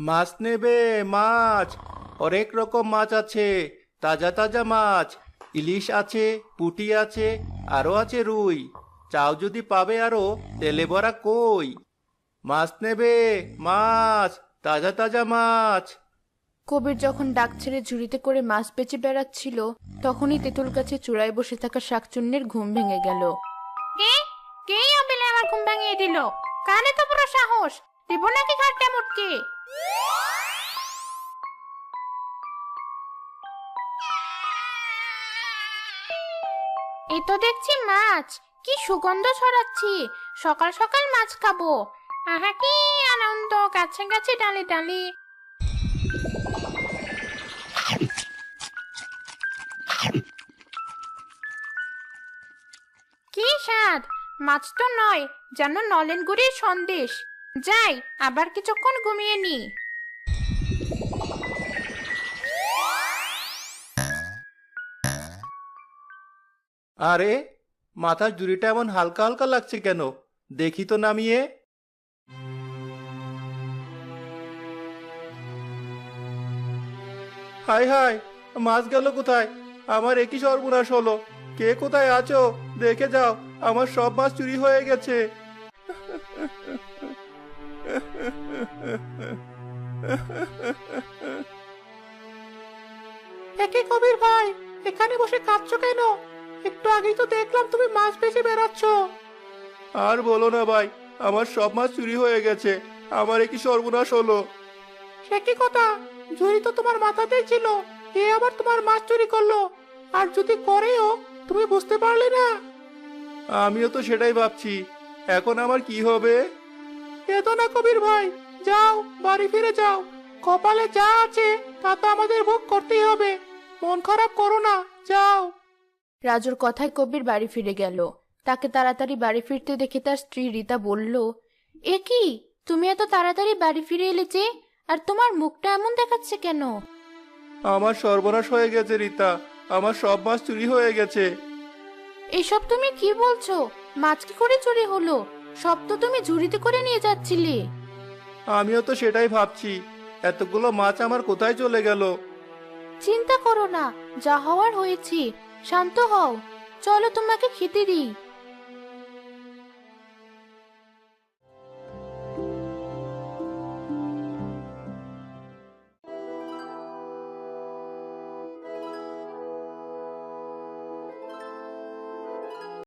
মাছ নেবে? মাছ অনেক রকম মাছ আছে, তাজা তাজা মাছ। ইলিশ আছে, পুঁটি আছে, আরো আছে রুই। চাও যদি পাবে আরো, তেলে ভরা কই। মাছ নেবে? মাছ, তাজা তাজা মাছ। কবির যখন ডাক ছেড়ে ঝুড়িতে করে মাছ বেচে বেড়াচ্ছিল, তখনই তেঁতুল গাছের চূড়ায় বসে থাকা শাকচুন্নির ঘুম ভেঙে গেল। কে কে আবেলে আমার ঘুম ভাঙিয়ে দিল? কানে তো পুরো সাহস, দেব নাকি ঘাটটা মুটকে? এই তো দেখছি মাছ, কি সুগন্ধ ছড়াচ্ছি। সকাল সকাল মাছ খাবো। আহা কি আনন্দ, গাছে গাছে ডালে ডালে। কি স্বাদ! মাছ তো নয়, যেন নলেন গুড়ের সন্দেশ। যাই, আবার কিছুক্ষণ ঘুমিয়ে নি। আরে, মাথার জুড়িটা এমন হালকা হালকা লাগছে কেন? দেখি তো নামিয়ে। হাই হাই, মাছ গেল কোথায়? আমার একই সর্বনাশ হলো। কে কোথায় আছো? দেখে যাও, আমার সব মাছ চুরি হয়ে গেছে। একে কবির ভাই, এখানে বসে কাঁদছো কেন? একটু আগেই তো দেখলাম তুমি মাছ বেচে বেড়াচ্ছ। আর বলো না ভাই, আমার সব মাছ চুরি হয়ে গেছে। আমার একই সর্বনাশ হলো। সে কি কথা? ঝুড়ি তো তোমার মাথাতেই ছিল, এ আবার তোমার মাছ চুরি করলো? আর যদি করেও, তুমি বুঝতে পারলে না? আমিও তো সেটাই ভাবছি, এখন আমার কি হবে? কেঁদো না কবির ভাই, যাও বাড়ি ফিরে যাও। কপালে যা আছে তা তো আমাদের ভোগ করতেই হবে। মন খারাপ করো না, যাও। রাজুর কথায় কবির বাড়ি ফিরে গেল। তাকে তাড়াতাড়ি বাড়ি ফিরতে দেখে তার স্ত্রী রীতা বলল, এ কি, তুমি এত তাড়াতাড়ি বাড়ি ফিরে এলে যে? আর তোমার মুখটা এমন দেখাচ্ছে কেন? আমার সর্বনাশ হয়ে গেছে রীতা, আমার সব মাছ চুরি হয়ে গেছে। এসব তুমি কি বলছো? মাছ কি করে চুরি হলো? সব তো তুমি ঝুড়িতে করে নিয়ে যাচ্ছিলে। আমিও তো সেটাই ভাবছি, এতগুলো মাছ আমার কোথায় চলে গেল? চিন্তা করো না, যা হওয়ার হয়েছে। শান্ত হও, চলো তোমাকে খেতে দিই।